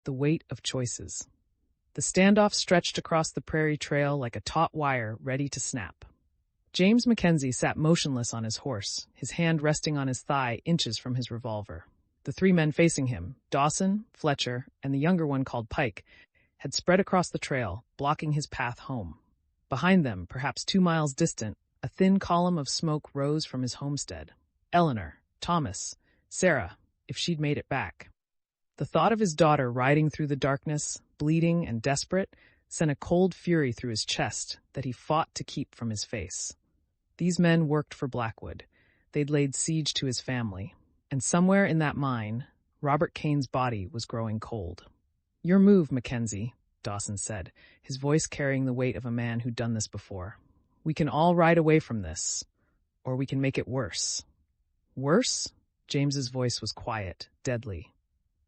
The weight of choices. The standoff stretched across the prairie trail like a taut wire ready to snap. James Mackenzie sat motionless on his horse, his hand resting on his thigh inches from his revolver. The three men facing him, Dawson, Fletcher, and the younger one called Pike, had spread across the trail, blocking his path home. Behind them, perhaps 2 miles distant, a thin column of smoke rose from his homestead. Eleanor, Thomas, Sarah, if she'd made it back. The thought of his daughter riding through the darkness, bleeding and desperate, sent a cold fury through his chest that he fought to keep from his face. These men worked for Blackwood. They'd laid siege to his family. And somewhere in that mine, Robert Kane's body was growing cold. "Your move, Mackenzie," Dawson said, his voice carrying the weight of a man who'd done this before. "We can all ride away from this, or we can make it worse." "Worse?" James's voice was quiet, deadly.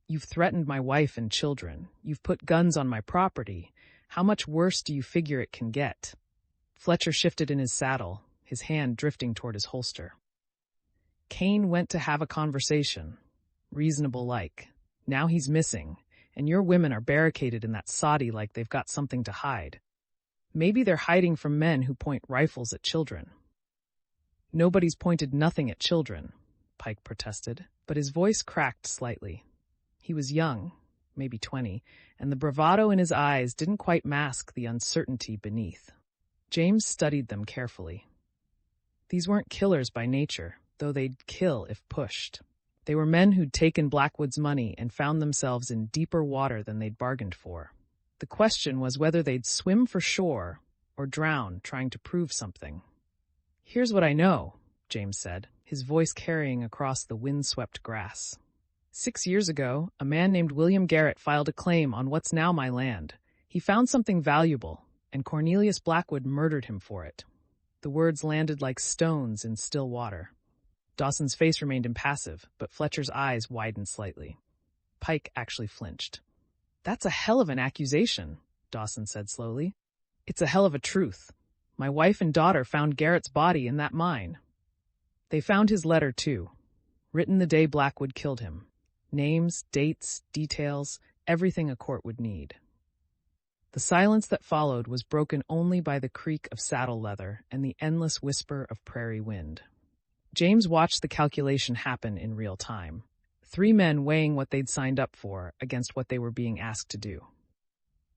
"You've threatened my wife and children. You've put guns on my property. How much worse do you figure it can get?" Fletcher shifted in his saddle, his hand drifting toward his holster. "Kane went to have a conversation. Reasonable-like. Now he's missing, and your women are barricaded in that soddy like they've got something to hide. Maybe they're hiding from men who point rifles at children." "Nobody's pointed nothing at children," Pike protested, but his voice cracked slightly. He was young, maybe 20, and the bravado in his eyes didn't quite mask the uncertainty beneath. James studied them carefully. These weren't killers by nature, though they'd kill if pushed. They were men who'd taken Blackwood's money and found themselves in deeper water than they'd bargained for. The question was whether they'd swim for shore or drown trying to prove something. "Here's what I know," James said, his voice carrying across the windswept grass. 6 years ago, a man named William Garrett filed a claim on what's now my land. He found something valuable, and Cornelius Blackwood murdered him for it." The words landed like stones in still water. Dawson's face remained impassive, but Fletcher's eyes widened slightly. Pike actually flinched. "That's a hell of an accusation," Dawson said slowly. "It's a hell of a truth. My wife and daughter found Garrett's body in that mine. They found his letter, too, written the day Blackwood killed him. Names, dates, details, everything a court would need." The silence that followed was broken only by the creak of saddle leather and the endless whisper of prairie wind. James watched the calculation happen in real time. 3 men weighing what they'd signed up for against what they were being asked to do.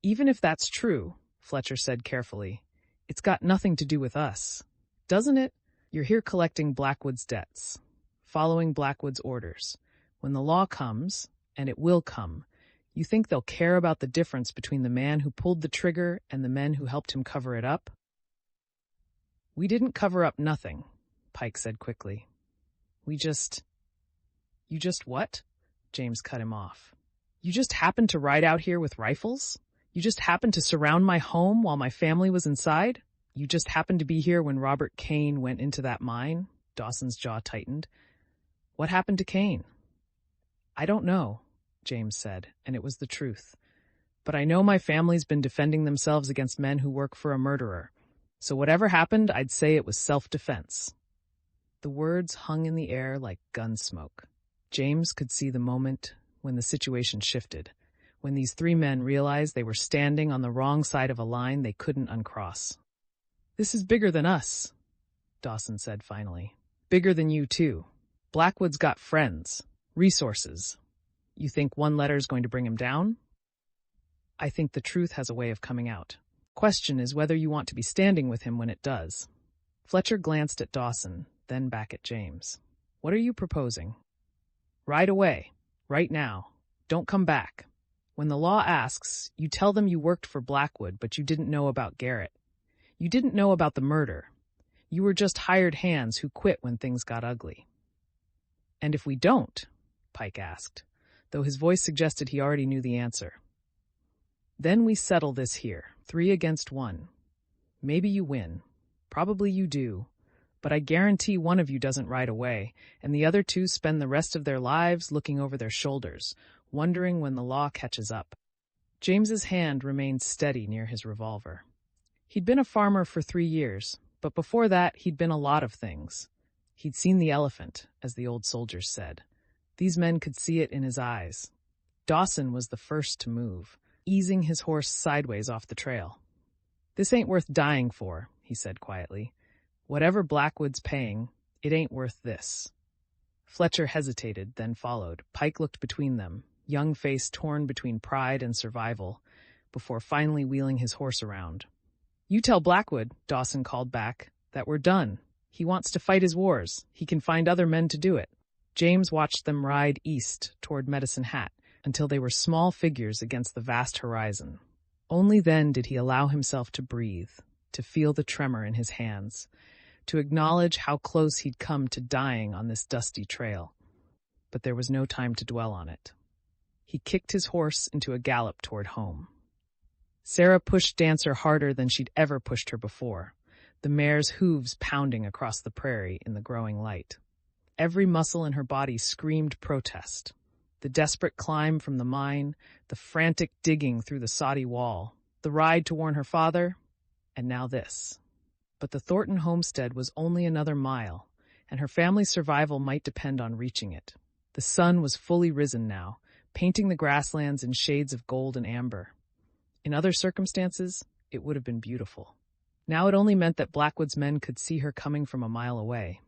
"Even if that's true," Fletcher said carefully, "it's got nothing to do with us. Doesn't it? You're here collecting Blackwood's debts, following Blackwood's orders. When the law comes, and it will come, you think they'll care about the difference between the man who pulled the trigger and the men who helped him cover it up?" "We didn't cover up nothing," Pike said quickly. "You just what?" James cut him off. "You just happened to ride out here with rifles? You just happened to surround my home while my family was inside? You just happened to be here when Robert Kane went into that mine?" Dawson's jaw tightened. "What happened to Kane?" "I don't know," James said, and it was the truth. "But I know my family's been defending themselves against men who work for a murderer. So whatever happened, I'd say it was self-defense." The words hung in the air like gun smoke. James could see the moment when the situation shifted, when these 3 men realized they were standing on the wrong side of a line they couldn't uncross. "This is bigger than us," Dawson said finally. "Bigger than you, too. Blackwood's got friends, resources. You think one letter's going to bring him down?" "I think the truth has a way of coming out. Question is whether you want to be standing with him when it does." Fletcher glanced at Dawson, then back at James. "What are you proposing?" "Ride away. Right now. Don't come back. When the law asks, you tell them you worked for Blackwood, but you didn't know about Garrett. You didn't know about the murder. You were just hired hands who quit when things got ugly." "And if we don't?" Pike asked, though his voice suggested he already knew the answer. "Then we settle this here, 3 against 1. Maybe you win. Probably you do. But I guarantee one of you doesn't ride away, and the other 2 spend the rest of their lives looking over their shoulders, wondering when the law catches up." James's hand remained steady near his revolver. He'd been a farmer for 3 years, but before that he'd been a lot of things. He'd seen the elephant, as the old soldiers said. These men could see it in his eyes. Dawson was the first to move, easing his horse sideways off the trail. "This ain't worth dying for," he said quietly. "Whatever Blackwood's paying, it ain't worth this." Fletcher hesitated, then followed. Pike looked between them, young face torn between pride and survival, before finally wheeling his horse around. "You tell Blackwood," Dawson called back, "that we're done. He wants to fight his wars. He can find other men to do it." James watched them ride east toward Medicine Hat until they were small figures against the vast horizon. Only then did he allow himself to breathe, to feel the tremor in his hands, to acknowledge how close he'd come to dying on this dusty trail. But there was no time to dwell on it. He kicked his horse into a gallop toward home. Sarah pushed Dancer harder than she'd ever pushed her before, the mare's hooves pounding across the prairie in the growing light. Every muscle in her body screamed protest. The desperate climb from the mine, the frantic digging through the soddy wall, the ride to warn her father, and now this. But the Thornton homestead was only another mile, and her family's survival might depend on reaching it. The sun was fully risen now, painting the grasslands in shades of gold and amber. In other circumstances, it would have been beautiful. Now it only meant that Blackwood's men could see her coming from a mile away.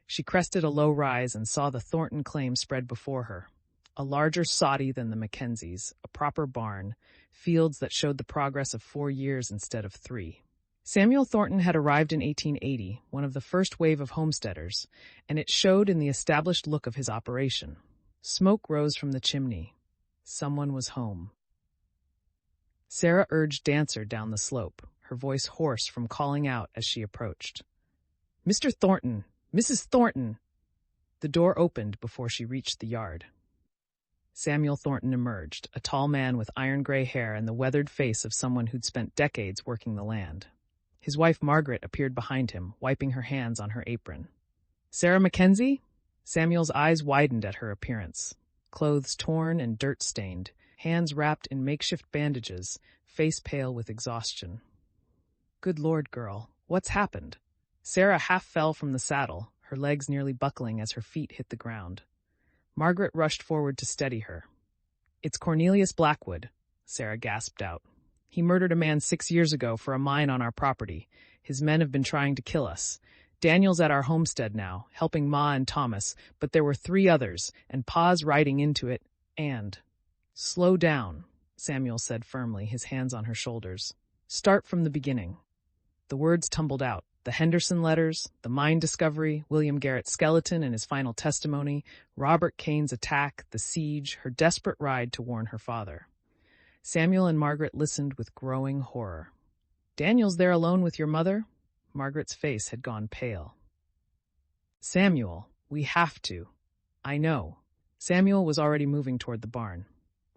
She crested a low rise and saw the Thornton claim spread before her. A larger soddy than the Mackenzies, a proper barn, fields that showed the progress of 4 years instead of 3. Samuel Thornton had arrived in 1880, one of the first wave of homesteaders, and it showed in the established look of his operation. Smoke rose from the chimney. Someone was home. Sarah urged Dancer down the slope, her voice hoarse from calling out as she approached. "Mr. Thornton! Mrs. Thornton!" The door opened before she reached the yard. Samuel Thornton emerged, a tall man with iron-gray hair and the weathered face of someone who'd spent decades working the land. His wife Margaret appeared behind him, wiping her hands on her apron. "Sarah Mackenzie?" Samuel's eyes widened at her appearance. Clothes torn and dirt-stained, hands wrapped in makeshift bandages, face pale with exhaustion. "Good Lord, girl, what's happened?" Sarah half fell from the saddle, her legs nearly buckling as her feet hit the ground. Margaret rushed forward to steady her. "It's Cornelius Blackwood," Sarah gasped out. "He murdered a man 6 years ago for a mine on our property. His men have been trying to kill us. Daniel's at our homestead now, helping Ma and Thomas, but there were 3 others, and Pa's riding into it, and—" "Slow down," Samuel said firmly, his hands on her shoulders. "Start from the beginning." The words tumbled out. The Henderson letters, the mine discovery, William Garrett's skeleton and his final testimony, Robert Kane's attack, the siege, her desperate ride to warn her father. Samuel and Margaret listened with growing horror. "Daniel's there alone with your mother?" Margaret's face had gone pale. "Samuel, we have to." "I know." Samuel was already moving toward the barn.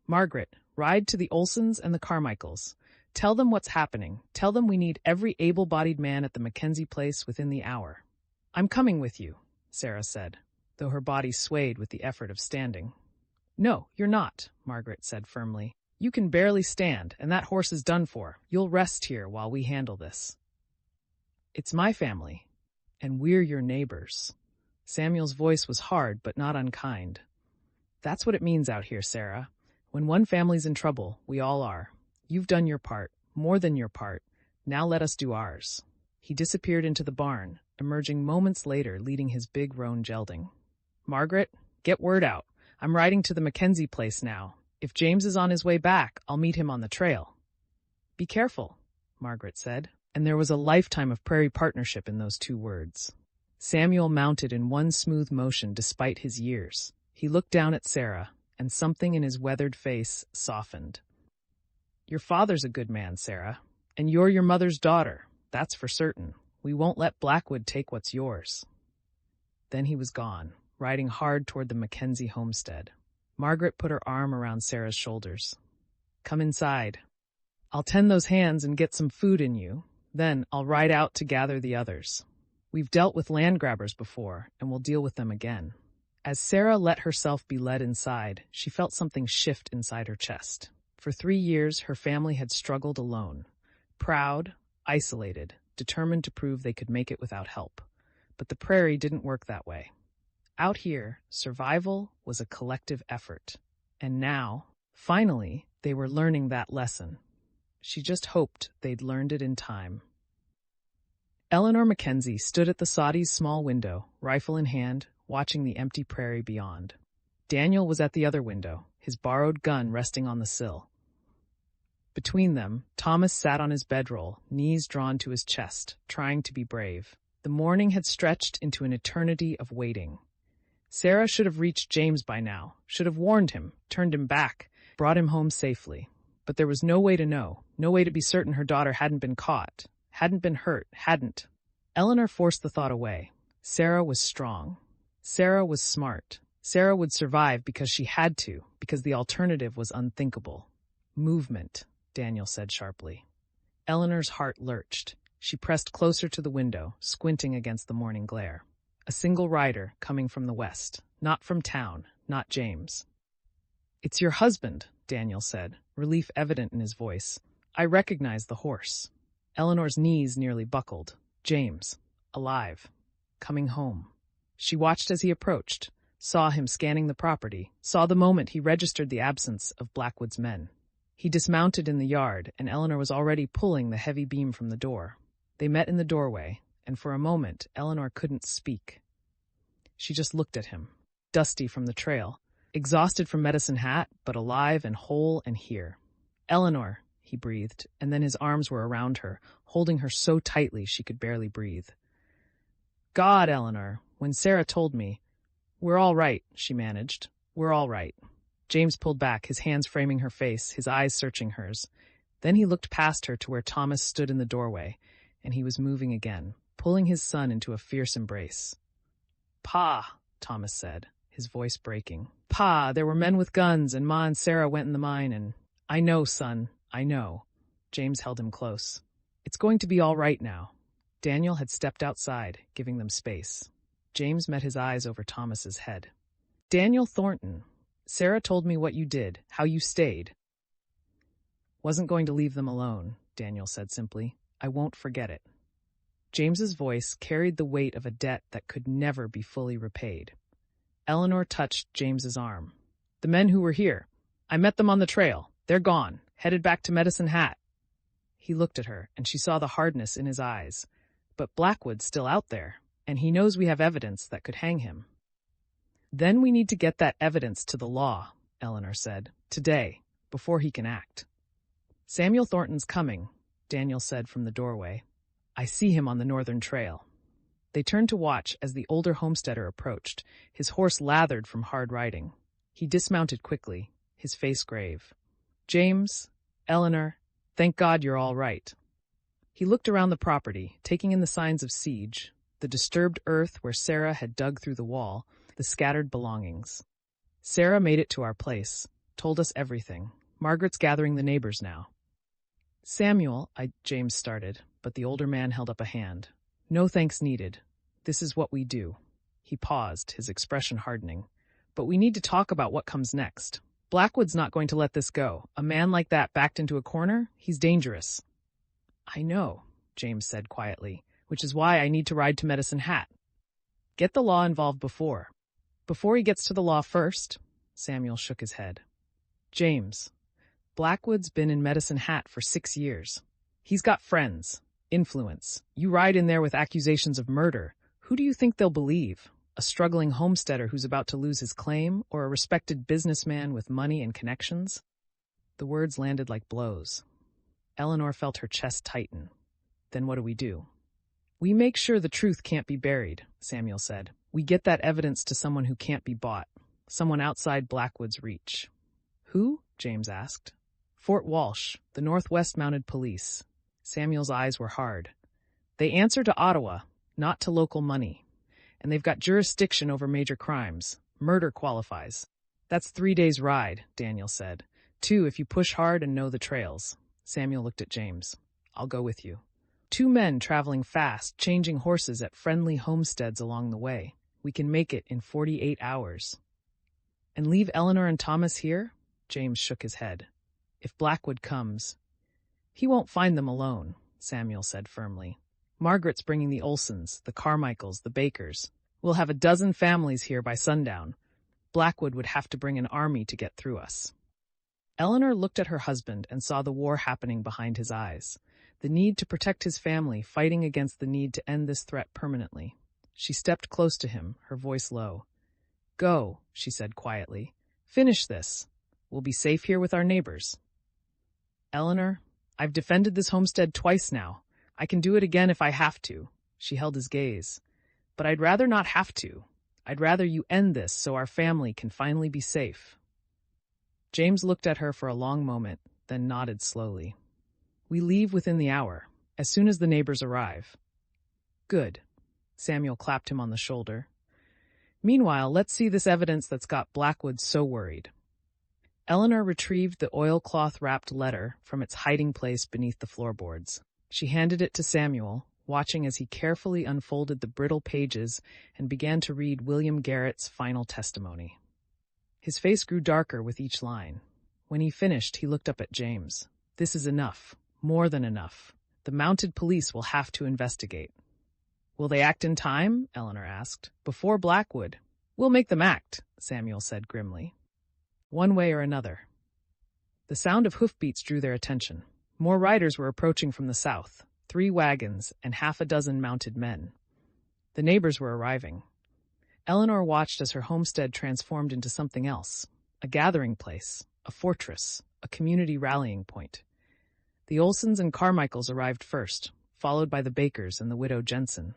"Margaret, ride to the Olsons and the Carmichaels. Tell them what's happening. Tell them we need every able-bodied man at the Mackenzie place within the hour." "I'm coming with you," Sarah said, though her body swayed with the effort of standing. "No, you're not," Margaret said firmly. "You can barely stand, and that horse is done for. You'll rest here while we handle this." "It's my family, and we're your neighbors." Samuel's voice was hard but not unkind. "That's what it means out here, Sarah. When one family's in trouble, we all are. You've done your part, more than your part. Now let us do ours." He disappeared into the barn, emerging moments later leading his big roan gelding. "Margaret, get word out. I'm riding to the Mackenzie place now. If James is on his way back, I'll meet him on the trail." "Be careful," Margaret said, and there was a lifetime of prairie partnership in those 2 words. Samuel mounted in one smooth motion despite his years. He looked down at Sarah, and something in his weathered face softened. "Your father's a good man, Sarah, and you're your mother's daughter. That's for certain. We won't let Blackwood take what's yours." Then he was gone, riding hard toward the Mackenzie homestead. Margaret put her arm around Sarah's shoulders. "Come inside. I'll tend those hands and get some food in you. Then I'll ride out to gather the others. We've dealt with land grabbers before, and we'll deal with them again." As Sarah let herself be led inside, she felt something shift inside her chest. For 3 years, her family had struggled alone, proud, isolated, determined to prove they could make it without help. But the prairie didn't work that way. Out here, survival was a collective effort. And now, finally, they were learning that lesson. She just hoped they'd learned it in time. Eleanor Mackenzie stood at the Saudis' small window, rifle in hand, watching the empty prairie beyond. Daniel was at the other window, his borrowed gun resting on the sill. Between them, Thomas sat on his bedroll, knees drawn to his chest, trying to be brave. The morning had stretched into an eternity of waiting. Sarah should have reached James by now, should have warned him, turned him back, brought him home safely. But there was no way to know, no way to be certain her daughter hadn't been caught, hadn't been hurt, hadn't. Eleanor forced the thought away. Sarah was strong. Sarah was smart. Sarah would survive because she had to, because the alternative was unthinkable. Movement, Daniel said sharply. Eleanor's heart lurched. She pressed closer to the window, squinting against the morning glare. A single rider coming from the west, not from town, not James. "It's your husband," Daniel said, relief evident in his voice. "I recognize the horse." Eleanor's knees nearly buckled. James, alive, coming home. She watched as he approached, saw him scanning the property, saw the moment he registered the absence of Blackwood's men. He dismounted in the yard, and Eleanor was already pulling the heavy beam from the door. They met in the doorway, and for a moment, Eleanor couldn't speak. She just looked at him, dusty from the trail, exhausted from Medicine Hat, but alive and whole and here. "Eleanor," he breathed, and then his arms were around her, holding her so tightly she could barely breathe. "God, Eleanor, when Sarah told me—" "We're all right," she managed. "We're all right." James pulled back, his hands framing her face, his eyes searching hers. Then he looked past her to where Thomas stood in the doorway, and he was moving again, pulling his son into a fierce embrace. "Pa," Thomas said, his voice breaking. "Pa, there were men with guns, and Ma and Sarah went in the mine, and—" "I know, son, I know." James held him close. "It's going to be all right now." Daniel had stepped outside, giving them space. James met his eyes over Thomas's head. "Daniel Thornton, Sarah told me what you did, how you stayed." "Wasn't going to leave them alone," Daniel said simply. "I won't forget it." James's voice carried the weight of a debt that could never be fully repaid. Eleanor touched James's arm. "The men who were here, I met them on the trail. They're gone, headed back to Medicine Hat." He looked at her, and she saw the hardness in his eyes. "But Blackwood's still out there, and he knows we have evidence that could hang him." "Then we need to get that evidence to the law," Eleanor said. "Today, before he can act." "Samuel Thornton's coming," Daniel said from the doorway. "I see him on the northern trail." They turned to watch as the older homesteader approached, his horse lathered from hard riding. He dismounted quickly, his face grave. "James, Eleanor, thank God you're all right." He looked around the property, taking in the signs of siege, the disturbed earth where Sarah had dug through the wall, the scattered belongings. "Sarah made it to our place, told us everything. Margaret's gathering the neighbors now." "Samuel," James started, but the older man held up a hand. "No thanks needed. This is what we do." He paused, his expression hardening. "But we need to talk about what comes next. Blackwood's not going to let this go. A man like that backed into a corner? He's dangerous." "I know," James said quietly, "which is why I need to ride to Medicine Hat. Get the law involved before he gets to the law first." Samuel shook his head. "James, Blackwood's been in Medicine Hat for 6 years. He's got friends, influence. You ride in there with accusations of murder. Who do you think they'll believe? A struggling homesteader who's about to lose his claim, or a respected businessman with money and connections?" The words landed like blows. Eleanor felt her chest tighten. "Then what do we do?" "We make sure the truth can't be buried," Samuel said. "We get that evidence to someone who can't be bought, someone outside Blackwood's reach." "Who?" James asked. "Fort Walsh, the Northwest Mounted Police." Samuel's eyes were hard. "They answer to Ottawa, not to local money. And they've got jurisdiction over major crimes. Murder qualifies." "That's 3 days' ride," Daniel said. 2 if you push hard and know the trails." Samuel looked at James. "I'll go with you." 2 men traveling fast, changing horses at friendly homesteads along the way. We can make it in 48 hours. "And leave Eleanor and Thomas here?" James shook his head. "If Blackwood comes—" "He won't find them alone," Samuel said firmly. "Margaret's bringing the Olsons, the Carmichaels, the Bakers. We'll have 12 families here by sundown. Blackwood would have to bring an army to get through us. Eleanor looked at her husband and saw the war happening behind his eyes, the need to protect his family fighting against the need to end this threat permanently. She stepped close to him, her voice low. "Go," she said quietly. "Finish this. We'll be safe here with our neighbors." "Eleanor, I've defended this homestead twice now. I can do it again if I have to." She held his gaze. "But I'd rather not have to. I'd rather you end this so our family can finally be safe." James looked at her for a long moment, then nodded slowly. "We leave within the hour, as soon as the neighbors arrive." "Good." Samuel clapped him on the shoulder. "Meanwhile, let's see this evidence that's got Blackwood so worried." Eleanor retrieved the oilcloth-wrapped letter from its hiding place beneath the floorboards. She handed it to Samuel, watching as he carefully unfolded the brittle pages and began to read William Garrett's final testimony. His face grew darker with each line. When he finished, he looked up at James. "This is enough. More than enough. The mounted police will have to investigate." "Will they act in time?" Eleanor asked. "Before Blackwood?" "We'll make them act," Samuel said grimly. "One way or another." The sound of hoofbeats drew their attention. More riders were approaching from the south, 3 wagons and half a dozen mounted men. The neighbors were arriving. Eleanor watched as her homestead transformed into something else, a gathering place, a fortress, a community rallying point. The Olsons and Carmichaels arrived first, followed by the Bakers and the widow Jensen.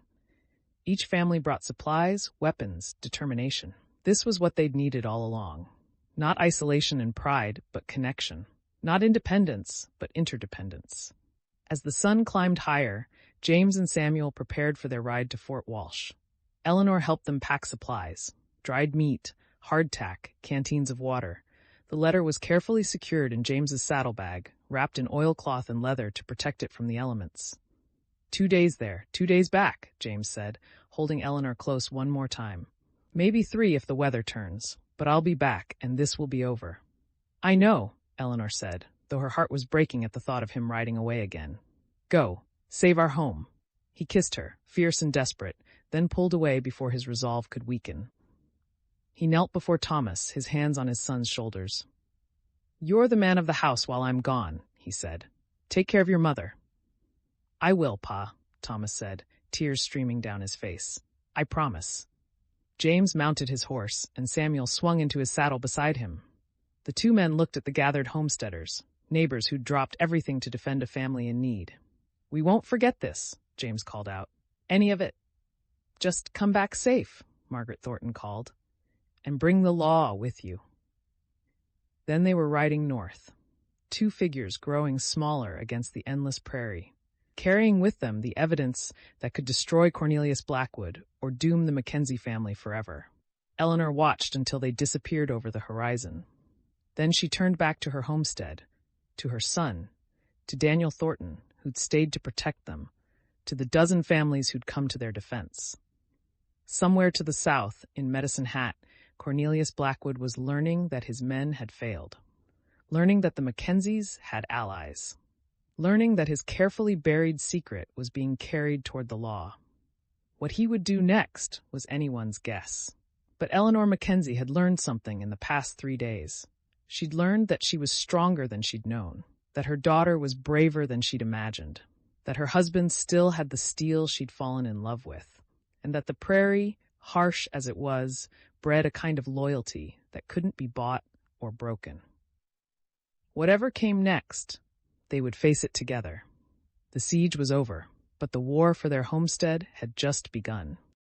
Each family brought supplies, weapons, determination. This was what they'd needed all along. Not isolation and pride, but connection. Not independence, but interdependence. As the sun climbed higher, James and Samuel prepared for their ride to Fort Walsh. Eleanor helped them pack supplies: dried meat, hardtack, canteens of water. The letter was carefully secured in James's saddlebag, wrapped in oilcloth and leather to protect it from the elements. 2 days there, 2 days back, James said, holding Eleanor close one more time. "Maybe 3 if the weather turns, but I'll be back, and this will be over." "I know," Eleanor said, though her heart was breaking at the thought of him riding away again. "Go, save our home." He kissed her, fierce and desperate, then pulled away before his resolve could weaken. He knelt before Thomas, his hands on his son's shoulders. "You're the man of the house while I'm gone," he said. "Take care of your mother." "I will, Pa," Thomas said, tears streaming down his face. "I promise." James mounted his horse, and Samuel swung into his saddle beside him. The 2 men looked at the gathered homesteaders, neighbors who'd dropped everything to defend a family in need. "We won't forget this," James called out. "Any of it." "Just come back safe," Margaret Thornton called. "And bring the law with you." Then they were riding north, 2 figures growing smaller against the endless prairie, carrying with them the evidence that could destroy Cornelius Blackwood or doom the Mackenzie family forever. Eleanor watched until they disappeared over the horizon. Then she turned back to her homestead, to her son, to Daniel Thornton, who'd stayed to protect them, to the dozen families who'd come to their defense. Somewhere to the south, in Medicine Hat, Cornelius Blackwood was learning that his men had failed, learning that the Mackenzies had allies, learning that his carefully buried secret was being carried toward the law. What he would do next was anyone's guess. But Eleanor Mackenzie had learned something in the past 3 days. She'd learned that she was stronger than she'd known, that her daughter was braver than she'd imagined, that her husband still had the steel she'd fallen in love with, and that the prairie, harsh as it was, bred a kind of loyalty that couldn't be bought or broken. Whatever came next, they would face it together. The siege was over, but the war for their homestead had just begun.